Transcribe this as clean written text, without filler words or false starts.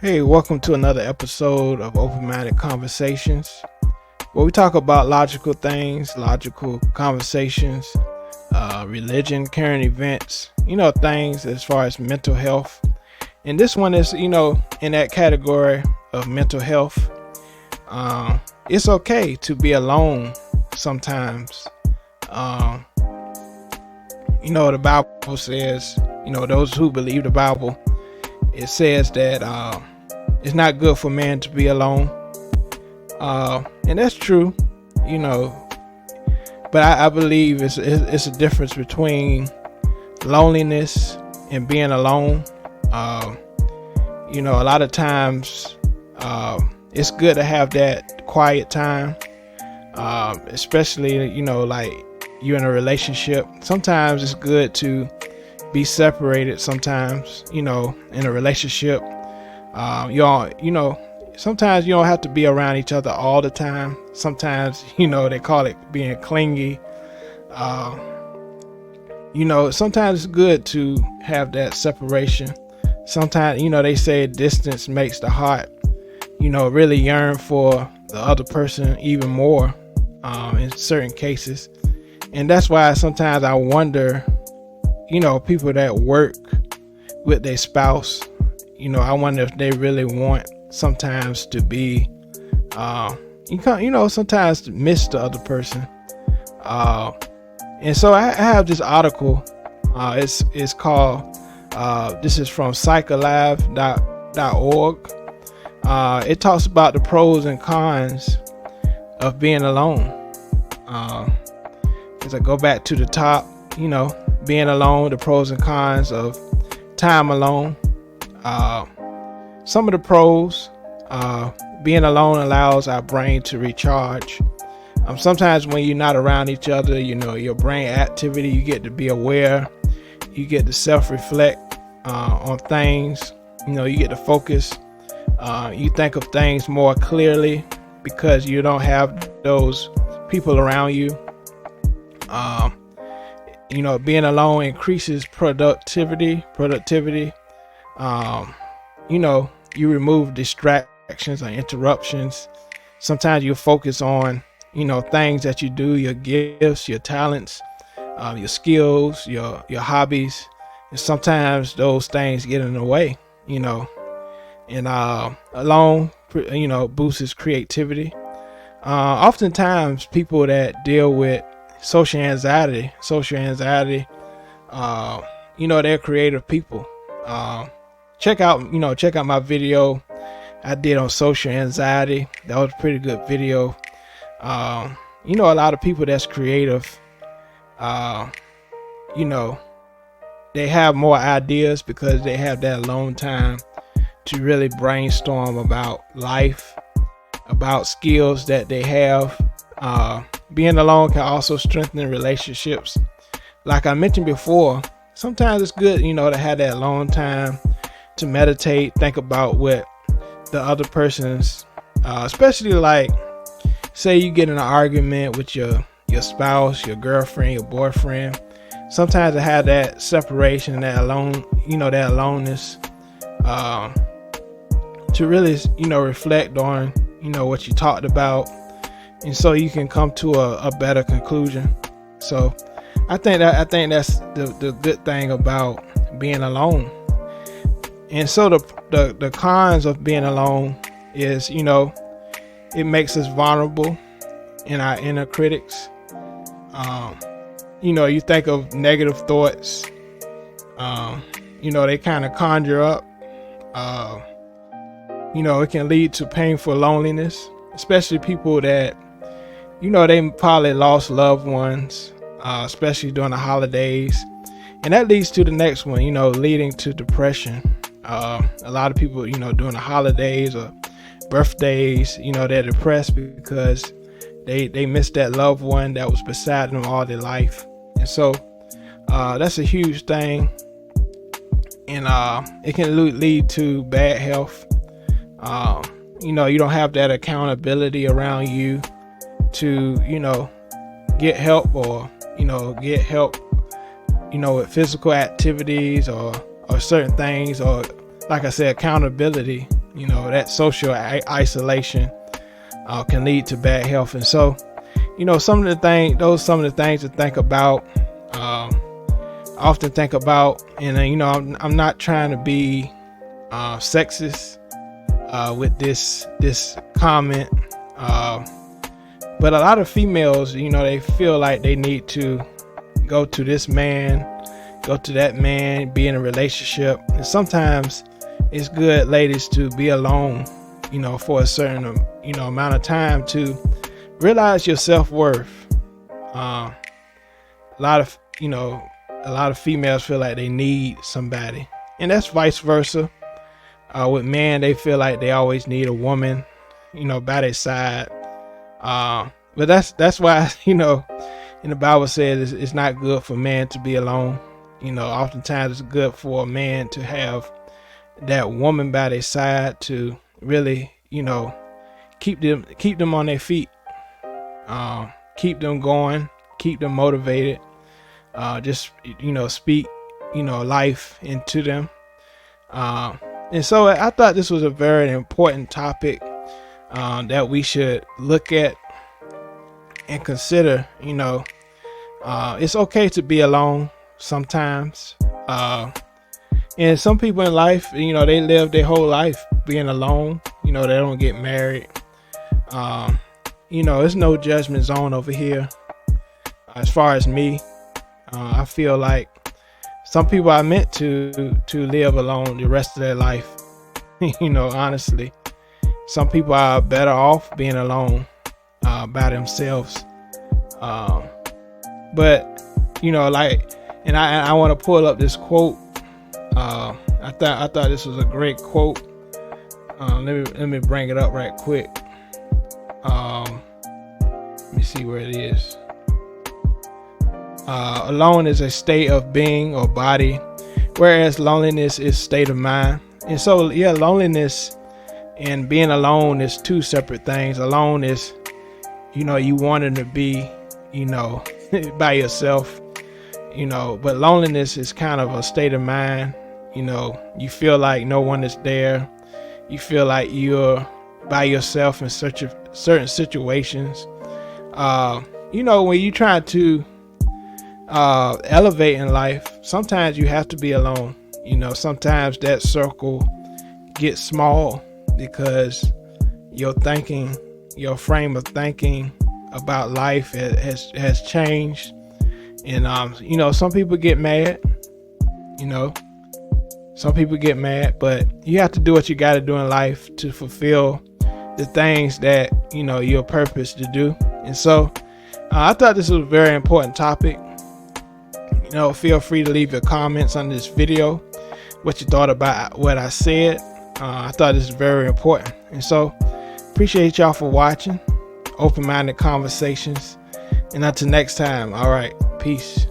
Hey, welcome to another episode of Open Minded Conversations, where we talk about logical things, logical conversations, religion, current events, things as far as mental health. And this one is, in that category of mental health. It's okay to be alone sometimes. The Bible says, those who believe the Bible, it says that it's not good for man to be alone. And that's true, but I believe it's a difference between loneliness and being alone. A lot of times it's good to have that quiet time, especially, like you're in a relationship. Sometimes it's good to be separated sometimes, in a relationship. Sometimes you don't have to be around each other all the time. Sometimes, they call it being clingy. Sometimes it's good to have that separation. Sometimes, they say distance makes the heart, really yearn for the other person even more, in certain cases. And that's why sometimes I wonder, people that work with their spouse, I wonder if they really want sometimes to be, sometimes to miss the other person. And so I have this article. It's called, this is from psychalive.org. It talks about the pros and cons of being alone. As I go back to the top, being alone, the pros and cons of time alone. Some of the pros, being alone allows our brain to recharge. Sometimes when you're not around each other, your brain activity, you get to be aware, you get to self-reflect on things, you get to focus, you think of things more clearly because you don't have those people around you. Being alone increases productivity. You remove distractions and interruptions. Sometimes you focus on, things that you do, your gifts, your talents, your skills, your hobbies. And sometimes those things get in the way, and alone, boosts creativity. Oftentimes people that deal with social anxiety, they're creative people. Check out my video I did on social anxiety. That was a pretty good video. A lot of people that's creative, they have more ideas because they have that alone time to really brainstorm about life, about skills that they have. Being alone can also strengthen relationships. Like I mentioned before, sometimes it's good, to have that alone time to meditate, think about what the other person's, especially like, say you get in an argument with your spouse, your girlfriend, your boyfriend. Sometimes to have that separation, that aloneness, to really, reflect on, what you talked about, and so you can come to a better conclusion. So I think that's the good thing about being alone. And so the cons of being alone is, it makes us vulnerable in our inner critics. You think of negative thoughts, they kind of conjure up. It can lead to painful loneliness, especially people that, they probably lost loved ones, especially during the holidays. And that leads to the next one, leading to depression. A lot of people, during the holidays or birthdays, they're depressed because they missed that loved one that was beside them all their life. And so that's a huge thing. And it can lead to bad health. You don't have that accountability around you to, get help or, with physical activities or certain things, or like I said, accountability that social isolation can lead to bad health. And so, some of the things to think about. I often think about, and I'm not trying to be sexist with this comment, but a lot of females, they feel like they need to go to this man, go to that man, be in a relationship. And sometimes it's good, ladies, to be alone, for a certain amount of time to realize your self-worth. A lot of females feel like they need somebody, and that's vice versa. With men, they feel like they always need a woman, by their side. But that's why, in the Bible says it's not good for man to be alone. Oftentimes it's good for a man to have that woman by their side to really, keep them on their feet, keep them going, keep them motivated, just, speak, life into them. And so I thought this was a very important topic that we should look at and consider. It's okay to be alone sometimes. And some people in life, they live their whole life being alone. They don't get married. It's no judgment zone over here. As far as me, I feel like some people are meant to live alone the rest of their life. Honestly, some people are better off being alone by themselves. But and I want to pull up this quote. I thought this was a great quote. Let me bring it up right quick. Let me see where it is. Alone is a state of being or body, whereas loneliness is state of mind. And so, loneliness and being alone is two separate things. Alone is, you wanting to be, by yourself, but loneliness is kind of a state of mind. You feel like no one is there. You feel like you're by yourself in certain situations. When you try to elevate in life, sometimes you have to be alone. Sometimes that circle gets small because your frame of thinking about life has changed. And some people get mad. Some people get mad, but you have to do what you got to do in life to fulfill the things that you're purposed to do. And so I thought this was a very important topic. Feel free to leave your comments on this video, what you thought about what I said. I thought this was very important. And so appreciate y'all for watching. Open-minded conversations. And until next time, all right, peace.